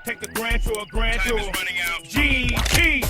Take the grand tour, grand tour. Time is running out. GT.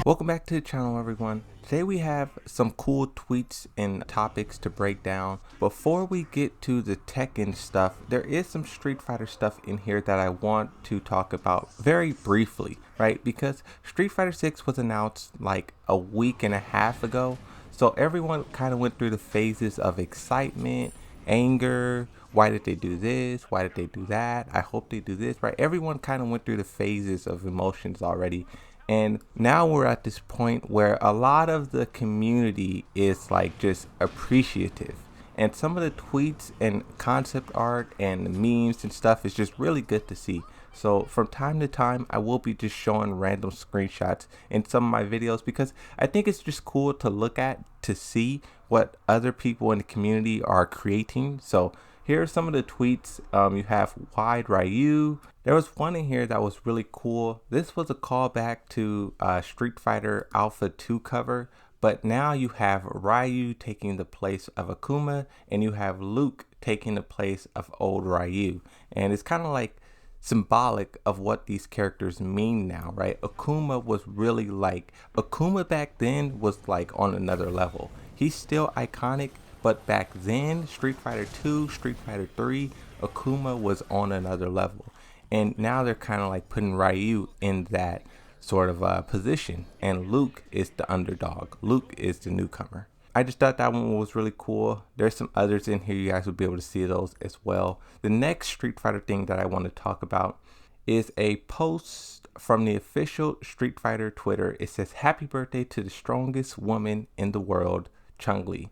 Welcome back to the channel, everyone. Today we have some cool tweets and topics to break down. Before we get to the Tekken stuff, there is some Street Fighter stuff in here that I want to talk about very briefly, right? Because Street Fighter 6 was announced like a week and a half ago. So everyone kind of went through the phases of excitement, anger. Why did they do this? Why did they do that? I hope they do this, right? Everyone kind of went through the phases of emotions already. And now we're at this point where a lot of the community is like just appreciative. And some of the tweets and concept art and the memes and stuff is just really good to see. So from time to time, I will be just showing random screenshots in some of my videos because I think it's just cool to look at to see what other people in the community are creating. So here are some of the tweets. You have Wide Ryu. There was one in here that was really cool. This was a callback to Street Fighter Alpha 2 cover, but now you have Ryu taking the place of Akuma, and you have Luke taking the place of old Ryu. And it's kind of like symbolic of what these characters mean now, right? Akuma was really like, Akuma back then was like on another level. He's still iconic, but back then, Street Fighter 2, Street Fighter 3, Akuma was on another level. And now they're kind of like putting Ryu in that sort of position. And Luke is the underdog. Luke is the newcomer. I just thought that one was really cool. There's some others in here. You guys will be able to see those as well. The next Street Fighter thing that I want to talk about is a post from the official Street Fighter Twitter. It says, "Happy birthday to the strongest woman in the world, Chun-Li.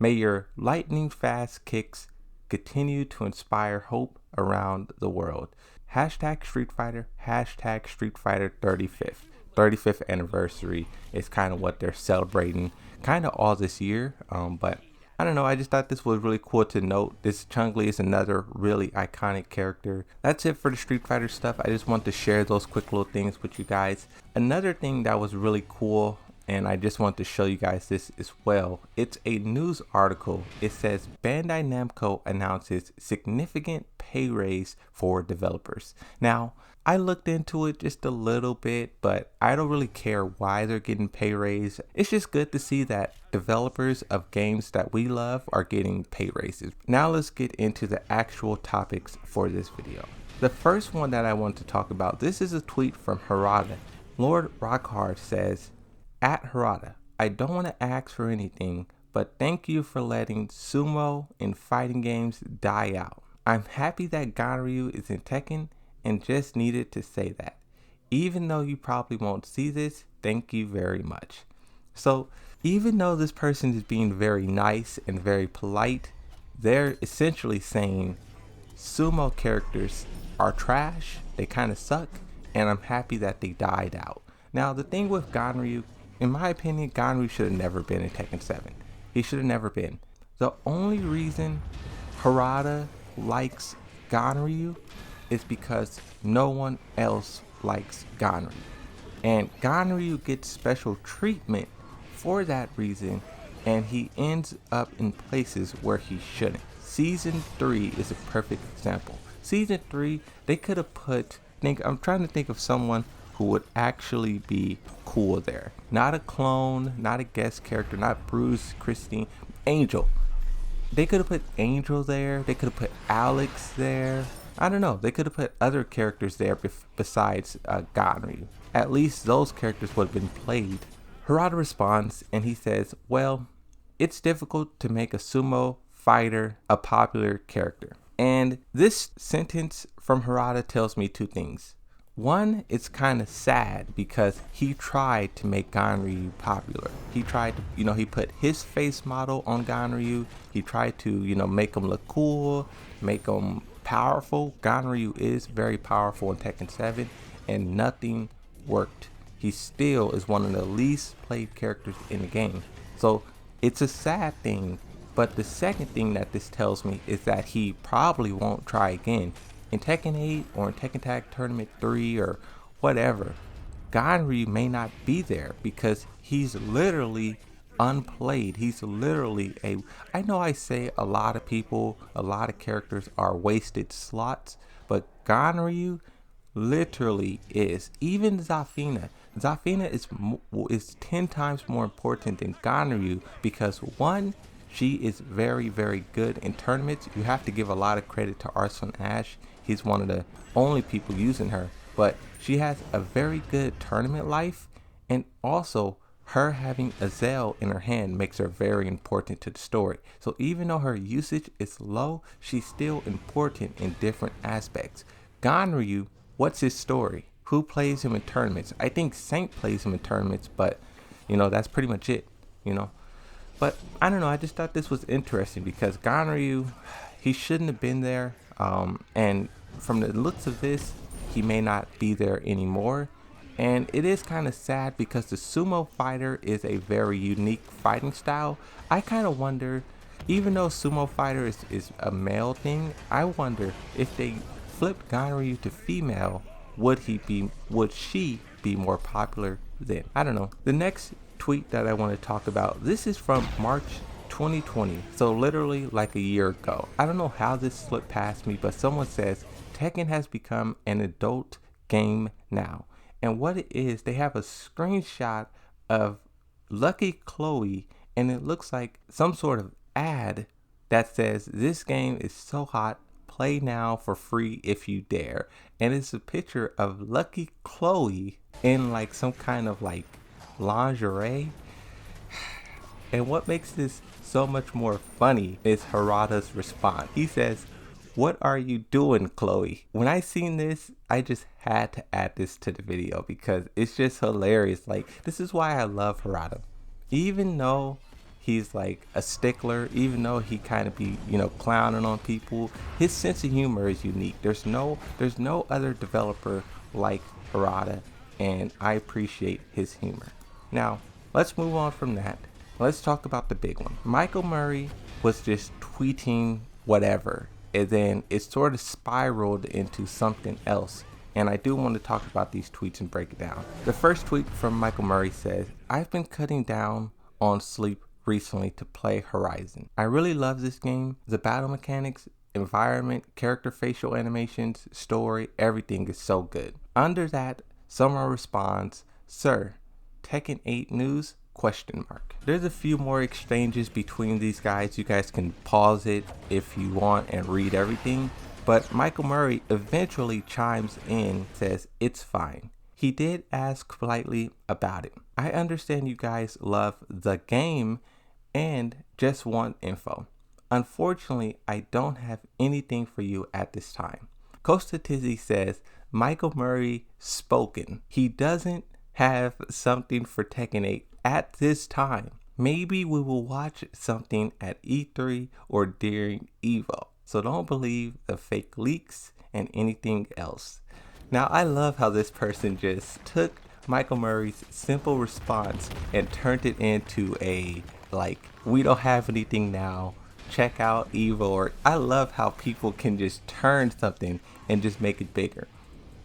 May your lightning fast kicks continue to inspire hope around the world. Hashtag Street Fighter, hashtag Street Fighter 35th anniversary is kind of what they're celebrating kind of all this year. But I don't know, I just thought this was really cool to note. This Chun-Li is another really iconic character. That's it for the Street Fighter stuff. I just want to share those quick little things with you guys. Another thing that was really cool, and I just want to show you guys this as well. It's a news article. It says Bandai Namco announces significant pay raise for developers. Now, I looked into it just a little bit, but I don't really care why they're getting pay raise. It's just good to see that developers of games that we love are getting pay raises. Now let's get into the actual topics for this video. The first one that I want to talk about, this is a tweet from Harada. Lord Rockhard says, "At Harada, I don't want to ask for anything, but thank you for letting sumo in fighting games die out. I'm happy that Ganryu is in Tekken and just needed to say that. Even though you probably won't see this, thank you very much." So even though this person is being very nice and very polite, they're essentially saying sumo characters are trash, they kind of suck, and I'm happy that they died out. Now the thing with Ganryu, in my opinion, Ganryu should have never been in Tekken 7. He should have never been. The only reason Harada likes Ganryu is because no one else likes Ganryu. And Ganryu gets special treatment for that reason, and he ends up in places where he shouldn't. Season 3 is a perfect example. Season 3, they could have put, I'm trying to think of someone who would actually be cool there. Not a clone, not a guest character, not Bruce, Christine, Angel. They could have put Angel there. They could have put Alex there. I don't know. They could have put other characters there besides Ganryu. At least those characters would have been played. Harada responds and he says, "Well, it's difficult to make a sumo fighter a popular character." And this sentence from Harada tells me two things. One, it's kind of sad because he tried to make Ganryu popular. He tried to, he put his face model on Ganryu. He tried to, make him look cool, make him powerful. Ganryu is very powerful in Tekken 7 and nothing worked. He still is one of the least played characters in the game. So it's a sad thing. But the second thing that this tells me is that he probably won't try again. In Tekken 8 or in Tekken Tag Tournament 3 or whatever, Ganryu may not be there because he's literally unplayed. He's literally I know I say a lot of people, a lot of characters are wasted slots, but Ganryu literally is. Even Zafina. Zafina is 10 times more important than Ganryu because one, she is very, very good in tournaments. You have to give a lot of credit to Arslan Ash. He's one of the only people using her, but she has a very good tournament life, and also her having Azel in her hand makes her very important to the story. So even though her usage is low, she's still important in different aspects. Ganryu, what's his story? Who plays him in tournaments? I think Saint plays him in tournaments, but that's pretty much it, you know. But I don't know, I just thought this was interesting because Ganryu, he shouldn't have been there. And from the looks of this, he may not be there anymore. And it is kind of sad because the sumo fighter is a very unique fighting style. I kind of wonder, even though sumo fighter is a male thing, I wonder if they flipped Ganryu to female, would she be more popular then? I don't know. The next tweet that I want to talk about, this is from March 2020, so literally like a year ago. I don't know how this slipped past me, but someone says Tekken has become an adult game now. And what it is, they have a screenshot of Lucky Chloe, and it looks like some sort of ad that says this game is so hot, play now for free if you dare. And it's a picture of Lucky Chloe in like some kind of like lingerie. And what makes this so much more funny is Harada's response. He says, "What are you doing, Chloe?" When I seen this, I just had to add this to the video because it's just hilarious. Like, this is why I love Harada. Even though he's like a stickler, even though he kind of be, clowning on people, his sense of humor is unique. There's no other developer like Harada, and I appreciate his humor. Now, let's move on from that. Let's talk about the big one. Michael Murray was just tweeting whatever, and then it sort of spiraled into something else. And I do want to talk about these tweets and break it down. The first tweet from Michael Murray says, "I've been cutting down on sleep recently to play Horizon. I really love this game. The battle mechanics, environment, character facial animations, story, everything is so good." Under that, someone responds, "Sir, Tekken 8 news? Question mark." There's a few more exchanges between these guys. You guys can pause it if you want and read everything. But Michael Murray eventually chimes in, says, "It's fine. He did ask politely about it. I understand you guys love the game and just want info. Unfortunately, I don't have anything for you at this time." Costa Tizzy says, "Michael Murray spoken. He doesn't have something for Tekken 8 at this time. Maybe we will watch something at E3 or during EVO. So don't believe the fake leaks and anything else." Now, I love how this person just took Michael Murray's simple response and turned it into a, like, we don't have anything now, check out EVO. Or I love how people can just turn something and just make it bigger.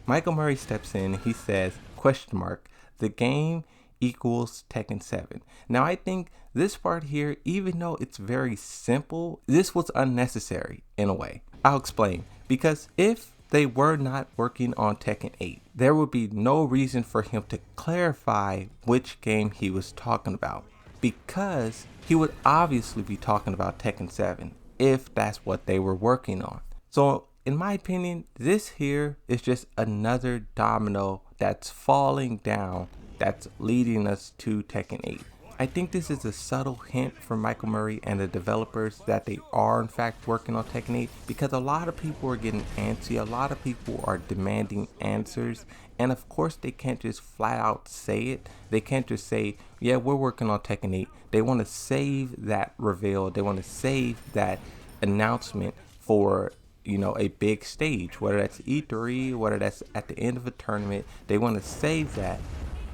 Michael Murray steps in and he says, question mark, "The game equals Tekken 7. Now, I think this part here, even though it's very simple, this was unnecessary in a way. I'll explain. Because if they were not working on Tekken 8, there would be no reason for him to clarify which game he was talking about, because he would obviously be talking about Tekken 7 if that's what they were working on. So in my opinion, this here is just another domino that's falling down that's leading us to Tekken 8. I think this is a subtle hint from Michael Murray and the developers that they are in fact working on Tekken 8, because a lot of people are getting antsy, a lot of people are demanding answers, and of course they can't just flat out say it. They can't just say, yeah, we're working on Tekken 8. They want to save that reveal, they want to save that announcement for a big stage, whether that's E3, whether that's at the end of a tournament. They want to save that.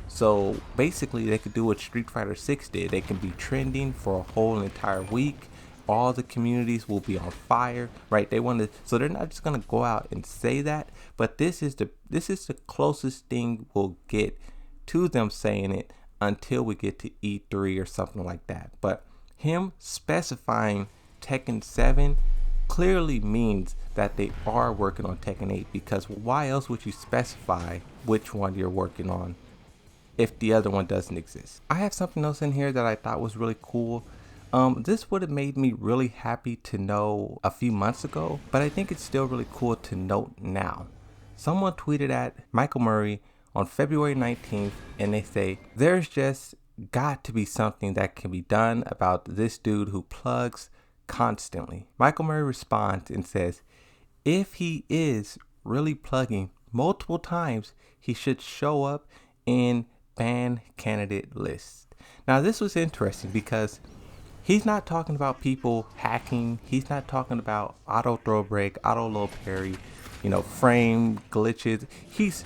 So basically they could do what Street Fighter 6 did. They can be trending for a whole entire week. All the communities will be on fire, right? So they're not just gonna go out and say that, but this is the closest thing we'll get to them saying it until we get to E3 or something like that. But him specifying Tekken 7 clearly means that they are working on Tekken 8, because why else would you specify which one you're working on if the other one doesn't exist? I have something else in here that I thought was really cool. This would have made me really happy to know a few months ago, but I think it's still really cool to note now. Someone tweeted at Michael Murray on February 19th, and they say, "There's just got to be something that can be done about this dude who plugs constantly." Michael Murray responds and says, "If he is really plugging multiple times, he should show up in ban candidate lists." Now this was interesting because he's not talking about people hacking. He's not talking about auto throw break, auto low parry, frame glitches. He's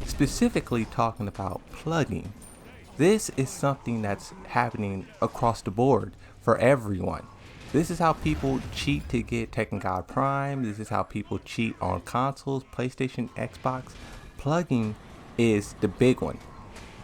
specifically talking about plugging. This is something that's happening across the board for everyone. This is how people cheat to get Tekken God Prime. This is how people cheat on consoles, PlayStation, Xbox. Plugging is the big one.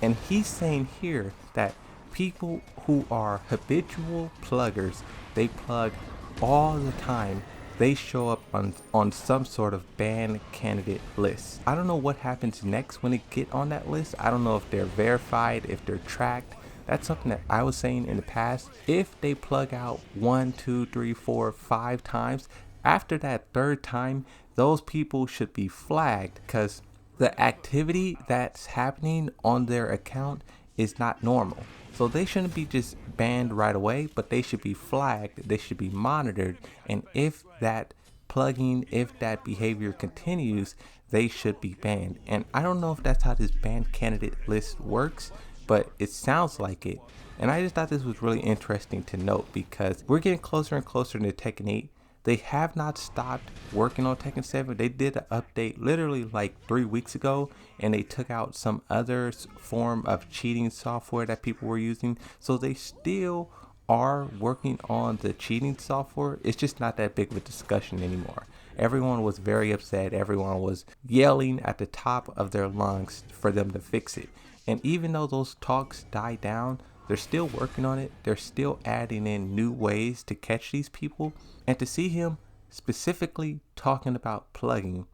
And he's saying here that people who are habitual pluggers, they plug all the time, they show up on some sort of ban candidate list. I don't know what happens next when they get on that list. I don't know if they're verified, if they're tracked. That's something that I was saying in the past. If they plug out 1, 2, 3, 4, 5 times, after that third time, those people should be flagged, because the activity that's happening on their account is not normal. So they shouldn't be just banned right away, but they should be flagged. They should be monitored. And if that plugging, if that behavior continues, they should be banned. And I don't know if that's how this ban candidate list works, but it sounds like it. And I just thought this was really interesting to note, because we're getting closer and closer to Tekken 8. They have not stopped working on Tekken 7. They did an update literally like 3 weeks ago, and they took out some other form of cheating software that people were using. So they still are working on the cheating software. It's just not that big of a discussion anymore. Everyone was very upset. Everyone was yelling at the top of their lungs for them to fix it. And even though those talks died down, they're still working on it. They're still adding in new ways to catch these people. And to see him specifically talking about plugging,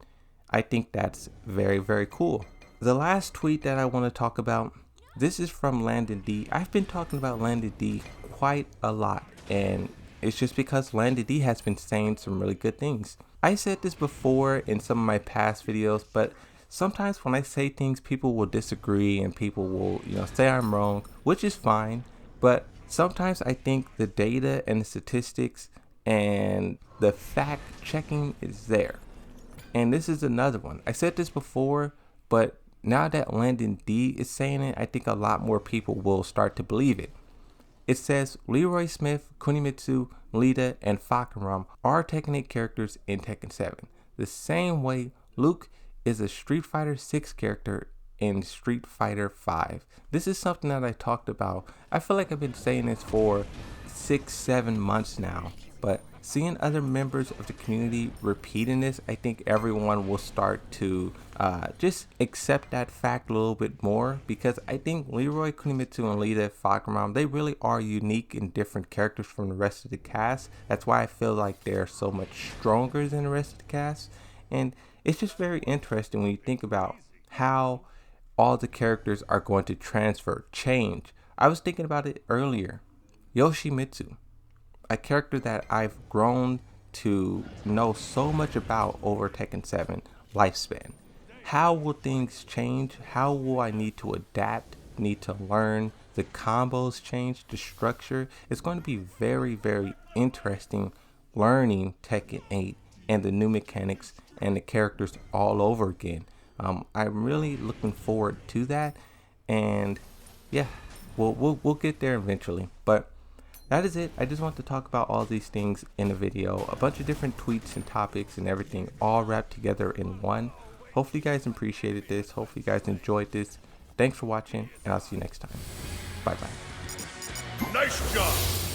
I think that's very, very cool. The last tweet that I want to talk about, this is from Landon D. I've been talking about Landon D quite a lot, and it's just because Landon D has been saying some really good things. I said this before in some of my past videos, but sometimes when I say things, people will disagree and people will, say I'm wrong, which is fine. But sometimes I think the data and the statistics and the fact checking is there. And this is another one. I said this before, but now that Landon D is saying it, I think a lot more people will start to believe it. It says Leroy Smith, Kunimitsu, Lita, and Fahkumram are Tekken 8 characters in Tekken 7. The same way Luke is a Street Fighter 6 character in Street Fighter 5. This is something that I talked about. I feel like I've been saying this for 6-7 months now, but seeing other members of the community repeating this, I think everyone will start to just accept that fact a little bit more, because I think Leroy, Kunimitsu, and Lita, Fahkumram, they really are unique and different characters from the rest of the cast. That's why I feel like they're so much stronger than the rest of the cast. And it's just very interesting when you think about how all the characters are going to transfer, change. I was thinking about it earlier. Yoshimitsu, a character that I've grown to know so much about over Tekken 7 lifespan. How will things change? How will I need to adapt, need to learn? The combos change, the structure. It's going to be very, very interesting learning Tekken 8 and the new mechanics and the characters all over again. I'm really looking forward to that, and yeah, we'll get there eventually. But that is it. I just want to talk about all these things in a video, a bunch of different tweets and topics and everything all wrapped together in one. Hopefully you guys appreciated this. Hopefully you guys enjoyed this. Thanks for watching, and I'll see you next time. Bye bye. Nice job.